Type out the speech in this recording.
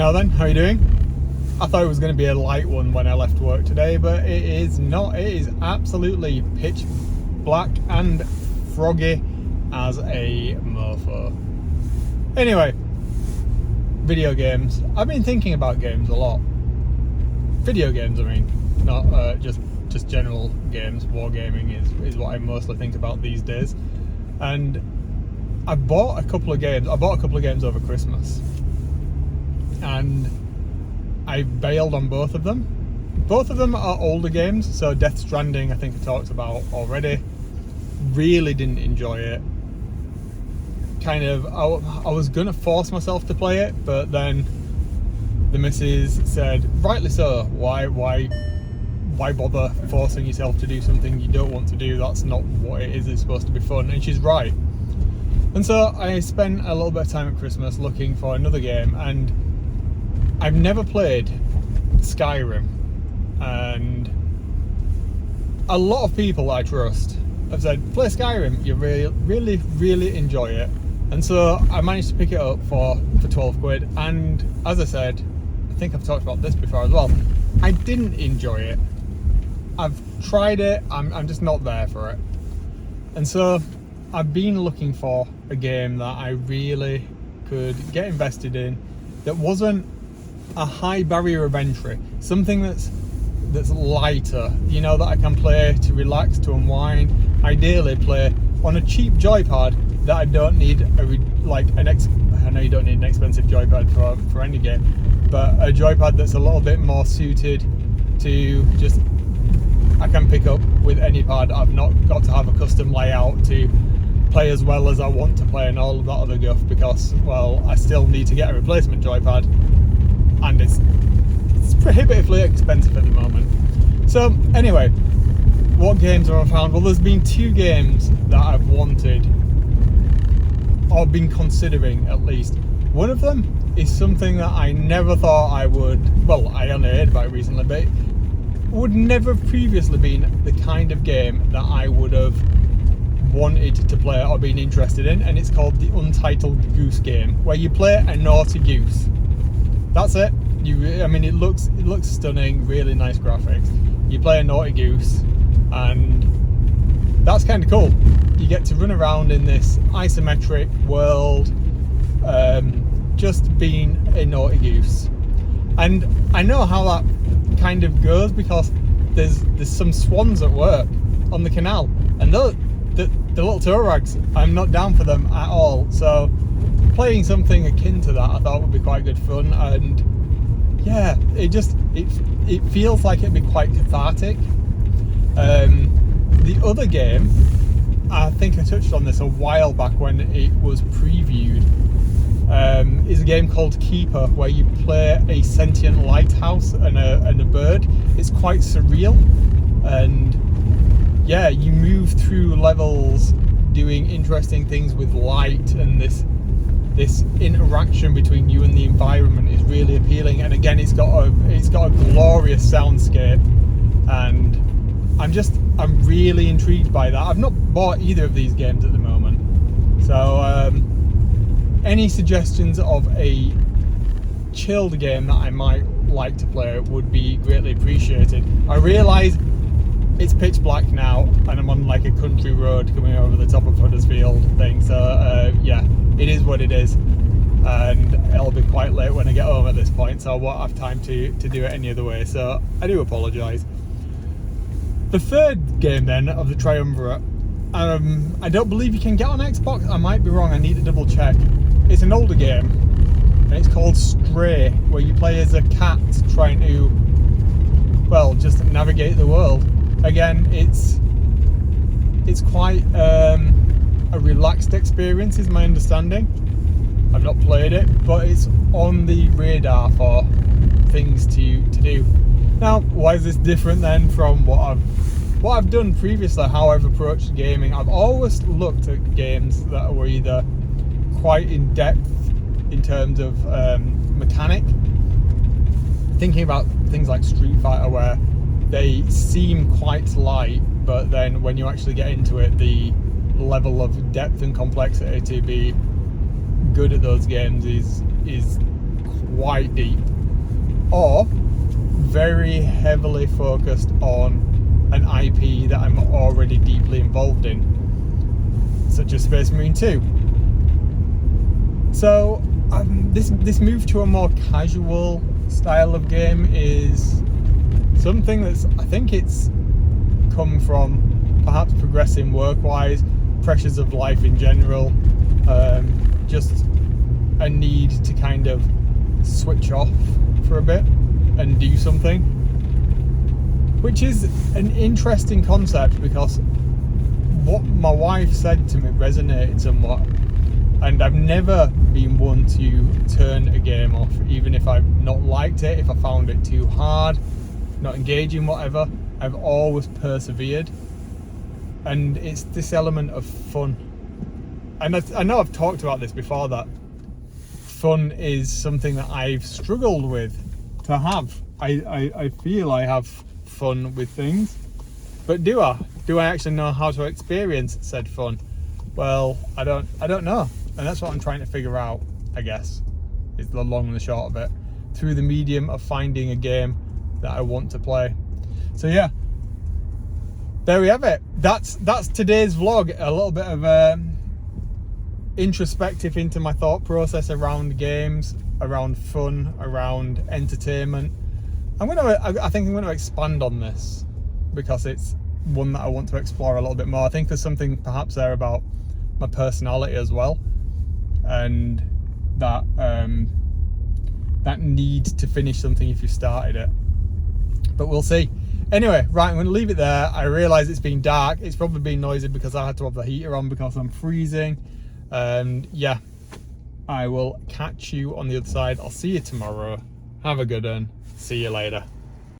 Now then, how are you doing? I thought it was going to be a light one when I left work today, but it is not. It is absolutely pitch black and froggy as a mofo. Anyway, video games. I've been thinking about games a lot. Video games, I mean, not just general games. Wargaming is what I mostly think about these days. And I bought a couple of games. I bought a couple of games over Christmas, and I bailed on both of them. Both of them are older games, so Death Stranding I think I talked about already. Really didn't enjoy it. Kind of, I was gonna force myself to play it, but then the missus said, rightly so, why bother forcing yourself to do something you don't want to do? That's not what it is. It's supposed to be fun, and she's right. And so I spent a little bit of time at Christmas looking for another game, and I've never played Skyrim, and a lot of people I trust have said, play Skyrim, you really enjoy it. And so I managed to pick it up for 12 quid, and as I said, I think I've talked about this before as well, I didn't enjoy it. I've tried it, I'm just not there for it. And so I've been looking for a game that I really could get invested in, that wasn't a high barrier of entry, something that's lighter, you know, that I can play to relax, to unwind, ideally play on a cheap joypad that I don't need I know you don't need an expensive joypad for any game, but a joypad that's a little bit more suited to just, I can pick up with any pad. I've not got to have a custom layout to play as well as I want to play and all of that other guff, because, well, I still need to get a replacement joypad, and it's prohibitively expensive at the moment. So anyway, what games have I found? Well, there's been two games that I've wanted, or been considering at least. One of them is something that I never thought I would, well, I only heard about it recently, but it would never have previously been the kind of game that I would have wanted to play or been interested in, and it's called the Untitled Goose Game, where you play a naughty goose. That's it. I mean, it looks stunning, really nice graphics. You play a naughty goose, and that's kind of cool. You get to run around in this isometric world, just being a naughty goose. And I know how that kind of goes, because there's some swans at work on the canal, and the little tow rags, I'm not down for them at all. So playing something akin to that I thought would be quite good fun, and yeah, it feels like it'd be quite cathartic. The other game, I think I touched on this a while back when it was previewed, is a game called Keeper, where you play a sentient lighthouse and a bird. It's quite surreal, and yeah, you move through levels doing interesting things with light, and this interaction between you and the environment is really appealing. And again, it's got a glorious soundscape, and I'm really intrigued by that. I've not bought either of these games at the moment, so any suggestions of a chilled game that I might like to play would be greatly appreciated. I realise it's pitch black now, and I'm on like a country road coming over the top of Huddersfield thing, so yeah, it is what it is, and it'll be quite late when I get home at this point, so I won't have time to do it any other way, so I do apologise. The third game then of the triumvirate, I don't believe you can get on Xbox. I might be wrong, I need to double check. It's an older game, and it's called Stray, where you play as a cat trying to, well, just navigate the world. Again, it's quite a relaxed experience, is my understanding. I've not played it, but it's on the radar for things to do. Now, why is this different then from what I've done previously, how I've approached gaming? I've always looked at games that were either quite in depth in terms of mechanic, thinking about things like Street Fighter, where they seem quite light, but then when you actually get into it, the level of depth and complexity to be good at those games is quite deep, or very heavily focused on an IP that I'm already deeply involved in, such as Space Marine 2. So this move to a more casual style of game is something that's, I think it's come from perhaps progressing work-wise, pressures of life in general, just a need to kind of switch off for a bit and do something, which is an interesting concept because what my wife said to me resonated somewhat, and I've never been one to turn a game off, even if I've not liked it, if I found it too hard, not engaging, whatever. I've always persevered, and it's this element of fun. And I know I've talked about this before, that fun is something that I've struggled with to have. I feel I have fun with things, but do I actually know how to experience said fun? Well, I don't know, and that's what I'm trying to figure out, I guess, is the long and the short of it, through the medium of finding a game that I want to play. So yeah, there we have it. That's today's vlog. A little bit of introspective into my thought process around games, around fun, around entertainment. I think I'm going to expand on this because it's one that I want to explore a little bit more. I think there's something perhaps there about my personality as well, and that that need to finish something if you've started it. But we'll see. Anyway, right, I'm going to leave it there. I realise it's been dark. It's probably been noisy because I had to have the heater on because I'm freezing. And yeah, I will catch you on the other side. I'll see you tomorrow. Have a good one. See you later.